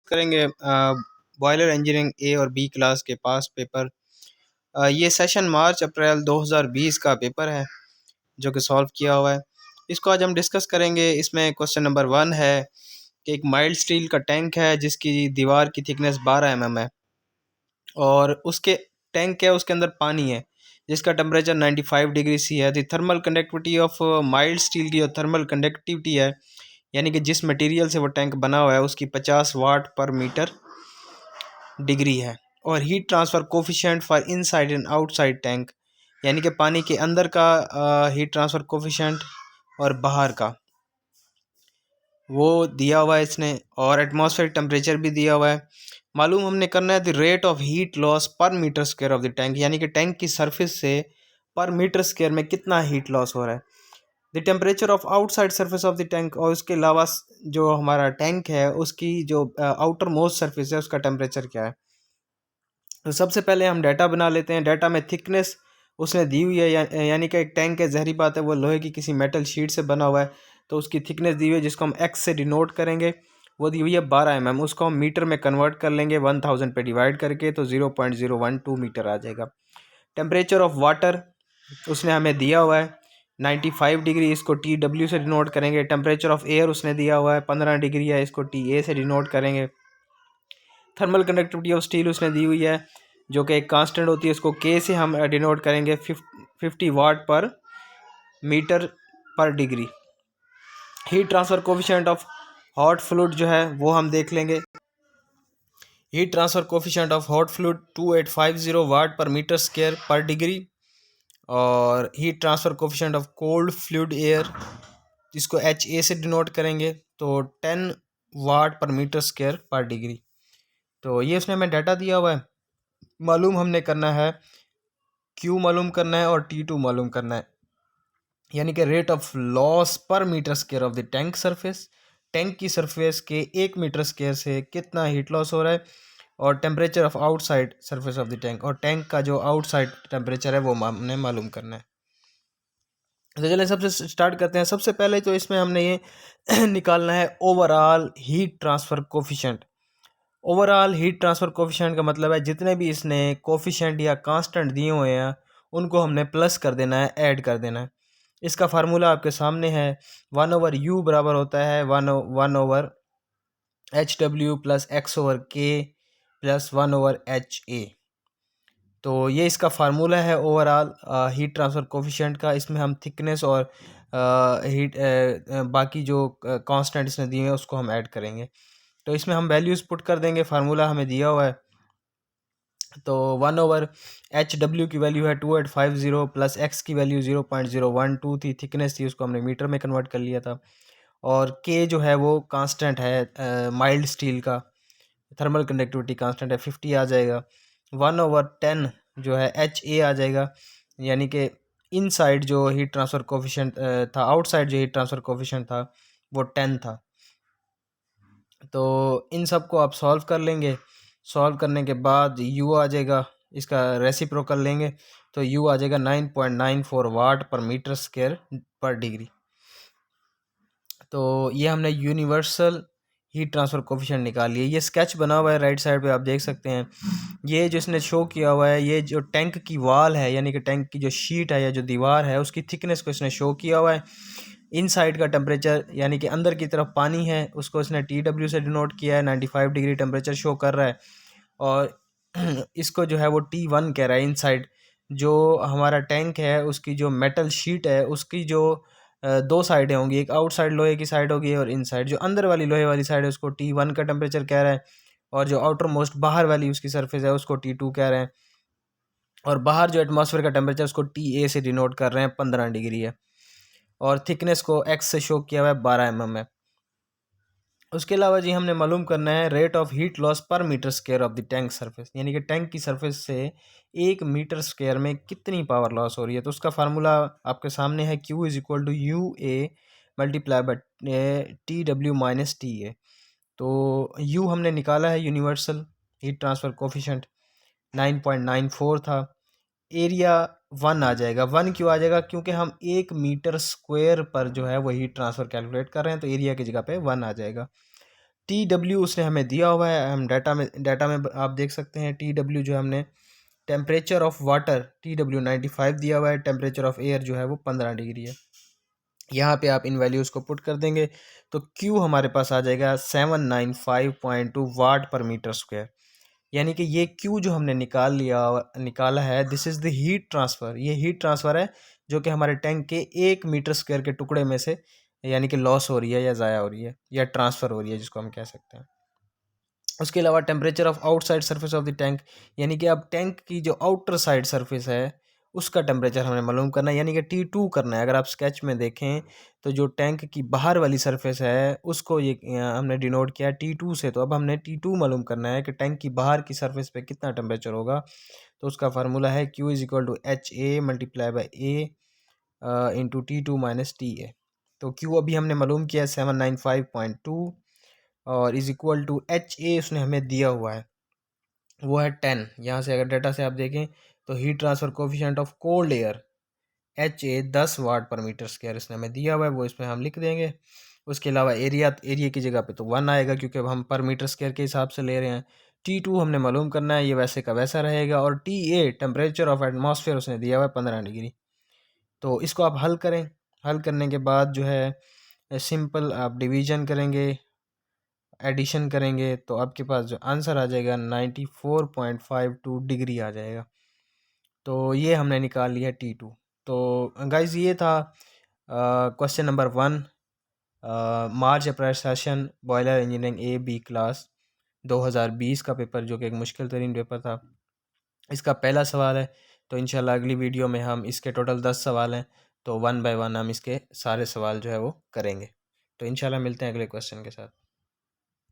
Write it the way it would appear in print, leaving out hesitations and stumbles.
करेंगे boiler engineering ए और B class के पास पेपर। ये सेशन मार्च अप्रैल 2020 का पेपर है जो कि सॉल्व किया हुआ है। इसको आज हम डिस्कस करेंगे। इसमें क्वेश्चन नंबर 1 है कि एक माइल्ड स्टील का टैंक है जिसकी दीवार की थिकनेस 12 mm है और उसके टैंक है उसके अंदर पानी है जिसका टेम्परेचर 95 डिग्री सी है। The thermal conductivity of mild steel की जो थर्मल कंडक्टिविटी है यानी कि जिस मटेरियल से वो टैंक बना हुआ है उसकी 50 वाट पर मीटर डिग्री है। और heat transfer coefficient for inside and outside tank यानी कि पानी के अंदर का हीट ट्रांसफ़र कोफिशिएंट और बाहर का वो दिया हुआ है इसने। और एटमॉस्फेरिक टेम्परेचर भी दिया हुआ है। मालूम हमने करना है the rate of heat loss per metre square of the tank यानी कि टैंक की सरफेस से पर मीटर स्क्वायर में कितना हीट लॉस हो रहा है। The temperature of outside surface of the tank और उसके अलावा जो हमारा टैंक है उसकी जो आउटर मोस्ट सरफेस है उसका टेम्परेचर क्या है। तो सबसे पहले हम डाटा बना लेते हैं। डाटा में थिकनेस उसने दी हुई है यानी कि एक टैंक है, ज़हरी बात है वो लोहे की किसी मेटल शीट से बना हुआ है तो उसकी थिकनेस दी हुई है जिसको हम एक्स से डिनोट करेंगे। वो दी हुई है 12 mm। उसको हम मीटर में कन्वर्ट कर लेंगे 1000 पे डिवाइड करके तो 0.012 मीटर आ जाएगा। टेम्परेचर ऑफ वाटर उसने हमें दिया हुआ है 95 डिग्री, इसको टी डब्ल्यू से डिनोट करेंगे। टेम्परेचर ऑफ एयर उसने दिया हुआ है 15 डिग्री है, इसको टी ए से डिनोट करेंगे। थर्मल कंडक्टिविटी ऑफ स्टील उसने दी हुई है जो कि एक कांस्टेंट होती है, उसको के से हम डिनोट करेंगे 50 वाट पर मीटर पर degree. Heat transfer coefficient of hot fluid जो है वो हम देख लेंगे। Heat transfer coefficient of hot fluid 2850 वाट पर मीटर स्क्वायर पर डिग्री। और heat transfer coefficient of cold fluid air जिसको एच ए से डिनोट करेंगे तो 10 वाट पर मीटर स्क्वायर पर डिग्री। तो ये उसने हमें डाटा दिया हुआ है। मालूम हमने करना है क्यू मालूम करना है और T2 मालूम करना है यानी कि rate of loss per metre square of the tank surface. Tank की सरफेस के 1 मीटर स्क्वायर से कितना हीट लॉस हो रहा है और temperature of outside surface of the tank और टैंक का जो आउटसाइड टेम्परेचर है वो हमने मालूम करना है। तो चलिए सबसे स्टार्ट करते हैं। सबसे पहले तो इसमें हमने ये निकालना है overall heat transfer coefficient. Overall heat transfer coefficient का मतलब है जितने भी इसने कोफिशिएंट या कांस्टेंट दिए हुए हैं उनको हमने प्लस कर देना है, ऐड कर देना है। इसका फार्मूला आपके सामने है 1/u बराबर होता है 1/hw plus x/k plus 1/ha। तो ये इसका फार्मूला है ओवरऑल हीट ट्रांसफ़र कोफिशिएंट का। इसमें हम थिकनेस और बाकी जो कांस्टेंट इसने दिए हैं उसको हम ऐड करेंगे। तो इसमें हम वैल्यूज़ पुट कर देंगे। फार्मूला हमें दिया हुआ है तो 1/hw की वैल्यू है 2850 प्लस x की वैल्यू 0.012 थी, थिकनेस थी, उसको हमने मीटर में कन्वर्ट कर लिया था। और k जो है वो कांस्टेंट है माइल्ड स्टील का, थर्मल कंडक्टिविटी कांस्टेंट है 50 आ जाएगा। 1/10 जो है HA आ जाएगा यानी कि इनसाइड जो हीट ट्रांसफ़र कोफिशिएंट था, आउटसाइड जो हीट ट्रांसफ़र कोफिशिएंट था वो 10 था। तो इन सब को आप सॉल्व कर लेंगे। सॉल्व करने के बाद u आ जाएगा, इसका रेसिप्रोकल लेंगे तो u आ जाएगा 9.94 वाट पर मीटर स्क्वायर पर डिग्री। तो ये हमने यूनिवर्सल हीट ट्रांसफ़र कोफिशिएंट निकाल लिया। ये स्केच बना हुआ है राइट साइड पे आप देख सकते हैं। ये जिसने शो किया हुआ है ये जो टैंक की वाल है यानी कि टैंक की जो शीट है या जो दीवार है उसकी थिकनेस को इसने शो किया हुआ है। इनसाइड का टेम्परेचर यानी कि अंदर की तरफ पानी है उसको इसने TW से डिनोट किया है, 95 डिग्री टेम्परेचर शो कर रहा है। और इसको जो है वो T1 कह रहा है। इनसाइड जो हमारा टैंक है उसकी जो मेटल शीट है उसकी जो दो साइडें होंगी, एक आउटसाइड लोहे की साइड होगी और इनसाइड जो अंदर वाली लोहे वाली साइड है उसको T1 का टेम्परेचर कह रहा है और जो आउटर मोस्ट बाहर वाली उसकी सरफेस है उसको T2 कह रहे हैं। और बाहर जो एटमॉस्फेयर का टेम्परेचर उसको TA से डिनोट कर रहे हैं, 15 डिग्री है। और थिकनेस को x से शो किया हुआ है 12 mm है। उसके अलावा जी हमने मालूम करना है rate of heat loss per metre square of the tank surface यानी कि टैंक की सरफेस से 1 मीटर स्क्वायर में कितनी पावर लॉस हो रही है। तो उसका फार्मूला आपके सामने है Q is equal to UA multiply by TW minus TA। तो U हमने निकाला है यूनिवर्सल हीट ट्रांसफ़र कोफिशिएंट 9.94 था। एरिया 1 आ जाएगा। 1 क्यों आ जाएगा क्योंकि हम 1 मीटर स्क्वायर पर जो है वो हीट ट्रांसफ़र कैलकुलेट कर रहे हैं तो एरिया की जगह पे 1 आ जाएगा। TW उसने हमें दिया हुआ है, हम डाटा में आप देख सकते हैं TW जो हमने टेम्परेचर ऑफ वाटर TW 95 दिया हुआ है, टेम्परेचर ऑफ एयर जो है वो 15 डिग्री है। यहाँ पे आप इन वैल्यूज़ को पुट कर देंगे तो Q हमारे पास आ जाएगा 795.2 वाट पर मीटर स्क्वायर। यानी कि ये Q जो हमने निकाला है, this is the heat transfer. ये हीट ट्रांसफ़र है जो कि हमारे टैंक के 1 मीटर स्क्वायर के टुकड़े में से यानी कि लॉस हो रही है या ज़ाया हो रही है या ट्रांसफ़र हो रही है, जिसको हम कह सकते हैं। उसके अलावा temperature of outside surface of the tank, यानी कि अब टैंक की जो आउटर साइड सरफेस है उसका टेम्परेचर हमें मालूम करना है, यानी कि T2 करना है। अगर आप स्केच में देखें तो जो टैंक की बाहर वाली सरफेस है उसको ये हमने डिनोट किया है T2 से। तो अब हमने T2 मालूम करना है कि टैंक की बाहर की सरफेस पे कितना टेम्परेचर होगा। तो उसका फार्मूला है Q is equal to HA multiply by A into T2 minus TA। तो Q अभी हमने मालूम किया है 795.2 और इज़ इक्वल टू HA उसने हमें दिया हुआ है, वो है 10। यहाँ से अगर डाटा से आप देखें तो heat transfer coefficient of cold air HA 10 वाट पर मीटर स्क्वायर इसने हमें दिया हुआ है, वो इसमें हम लिख देंगे। उसके अलावा एरिया की जगह पे तो 1 आएगा क्योंकि अब हम पर मीटर स्क्वायर के हिसाब से ले रहे हैं। T2 हमने मालूम करना है, ये वैसे का वैसा रहेगा। और TA टेम्परेचर ऑफ एटमॉस्फेयर उसने दिया हुआ है 15 डिग्री। तो इसको आप हल करें, हल करने के बाद जो है सिंपल आप डिवीजन करेंगे, एडिशन करेंगे तो आपके पास जो आंसर आ जाएगा 94.52 डिग्री आ जाएगा। तो ये हमने निकाल लिया T2। तो गाइज़ ये था question number 1, March April session boiler engineering A B class 2020 का पेपर, जो कि एक मुश्किल तरीन पेपर था। इसका पहला सवाल है। तो इंशाल्लाह अगली वीडियो में हम इसके टोटल 10 सवाल हैं, तो 1 बाय 1 हम इसके सारे सवाल जो है वो करेंगे। तो इंशाल्लाह मिलते हैं अगले क्वेश्चन के साथ।